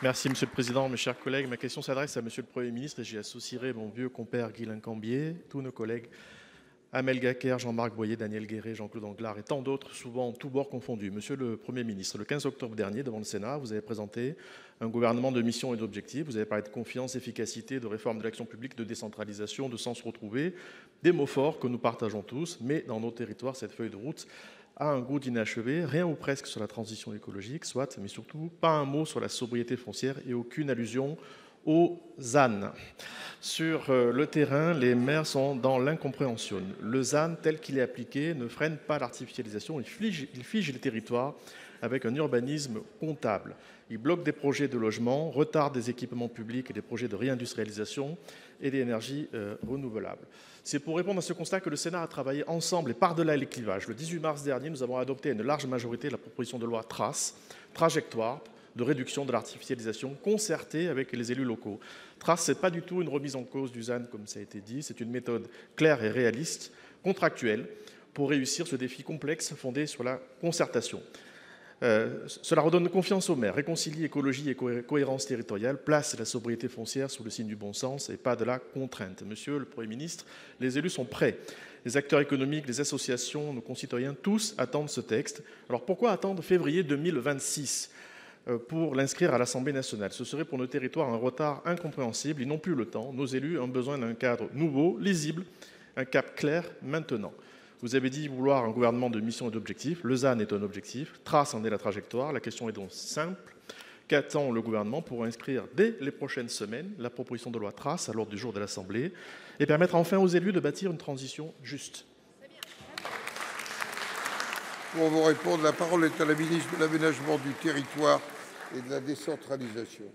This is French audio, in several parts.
Merci Monsieur le Président, mes chers collègues. Ma question s'adresse à Monsieur le Premier ministre et j'y associerai mon vieux compère Guilain Cambier, tous nos collègues Amel Gacquerre, Jean-Marc Boyer, Daniel Guéret, Jean-Claude Anglars et tant d'autres, souvent tous bords confondus. Monsieur le Premier ministre, le 15 octobre dernier, devant le Sénat, vous avez présenté un gouvernement de mission et d'objectifs. Vous avez parlé de confiance, efficacité, de réforme de l'action publique, de décentralisation, de sens retrouvé. Des mots forts que nous partageons tous, mais dans nos territoires, cette feuille de route a un goût d'inachevé, rien ou presque sur la transition écologique, soit, mais surtout pas un mot sur la sobriété foncière et aucune allusion aux ZAN. Sur le terrain, les maires sont dans l'incompréhension. Le ZAN, tel qu'il est appliqué, ne freine pas l'artificialisation, il fige les territoires avec un urbanisme comptable. Il bloque des projets de logement, retarde des équipements publics et des projets de réindustrialisation et d'énergie renouvelable. C'est pour répondre à ce constat que le Sénat a travaillé ensemble et par-delà les clivages. Le 18 mars dernier, nous avons adopté à une large majorité la proposition de loi TRACE, trajectoire de réduction de l'artificialisation concertée avec les élus locaux. TRACE, ce n'est pas du tout une remise en cause du ZAN, comme ça a été dit, c'est une méthode claire et réaliste, contractuelle, pour réussir ce défi complexe fondé sur la concertation. Cela redonne confiance aux maires, réconcilie écologie et cohérence territoriale, place la sobriété foncière sous le signe du bon sens et pas de la contrainte. Monsieur le Premier ministre, les élus sont prêts. Les acteurs économiques, les associations, nos concitoyens, tous attendent ce texte. Alors pourquoi attendre février 2026 pour l'inscrire à l'Assemblée nationale? Ce serait pour nos territoires un retard incompréhensible. Ils n'ont plus le temps. Nos élus ont besoin d'un cadre nouveau, lisible, un cap clair maintenant. Vous avez dit vouloir un gouvernement de mission et d'objectifs. Le ZAN est un objectif. TRACE en est la trajectoire. La question est donc simple. Qu'attend le gouvernement pour inscrire dès les prochaines semaines la proposition de loi TRACE à l'ordre du jour de l'Assemblée et permettre enfin aux élus de bâtir une transition juste? Pour vous répondre, la parole est à la ministre de l'Aménagement du territoire et de la décentralisation.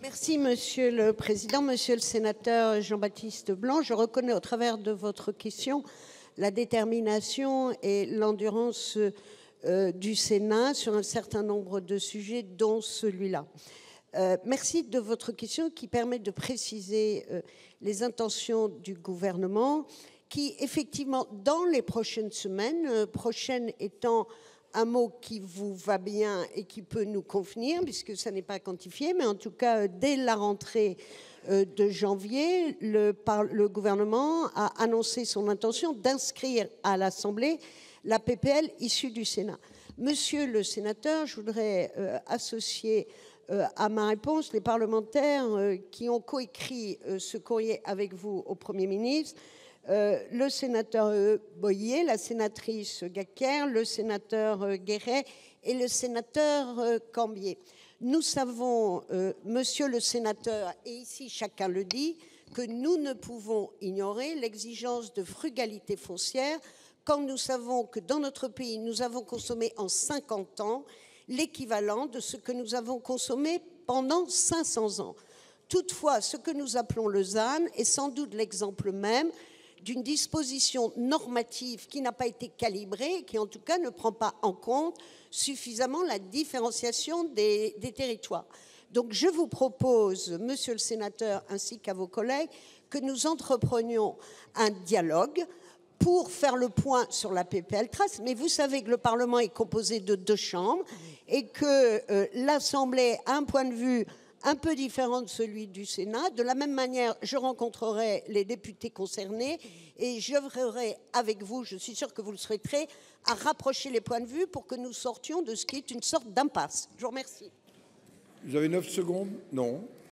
Merci Monsieur le Président. Monsieur le sénateur Jean-Baptiste Blanc, je reconnais au travers de votre question la détermination et l'endurance du Sénat sur un certain nombre de sujets, dont celui-là. Merci de votre question qui permet de préciser les intentions du gouvernement qui, effectivement, dans les prochaines semaines, prochaine étant un mot qui vous va bien et qui peut nous convenir, puisque ça n'est pas quantifié, mais en tout cas, dès la rentrée de janvier, le gouvernement a annoncé son intention d'inscrire à l'Assemblée la PPL issue du Sénat. Monsieur le sénateur, je voudrais associer à ma réponse les parlementaires qui ont coécrit ce courrier avec vous au Premier ministre, le sénateur Boyer, la sénatrice Gacquerre, le sénateur Guéret et le sénateur Cambier. Nous savons, monsieur le sénateur, et ici chacun le dit, que nous ne pouvons ignorer l'exigence de frugalité foncière quand nous savons que dans notre pays, nous avons consommé en 50 ans l'équivalent de ce que nous avons consommé pendant 500 ans. Toutefois, ce que nous appelons le ZAN est sans doute l'exemple même d'une disposition normative qui n'a pas été calibrée et qui en tout cas ne prend pas en compte suffisamment la différenciation des territoires. Donc je vous propose, monsieur le sénateur, ainsi qu'à vos collègues, que nous entreprenions un dialogue pour faire le point sur la PPL TRACE. Mais vous savez que le Parlement est composé de 2 chambres et que l'Assemblée a un point de vue un peu différent de celui du Sénat. De la même manière, je rencontrerai les députés concernés et j'œuvrerai avec vous, je suis sûre que vous le souhaiterez, à rapprocher les points de vue pour que nous sortions de ce qui est une sorte d'impasse. Je vous remercie. Vous avez 9 secondes? Non.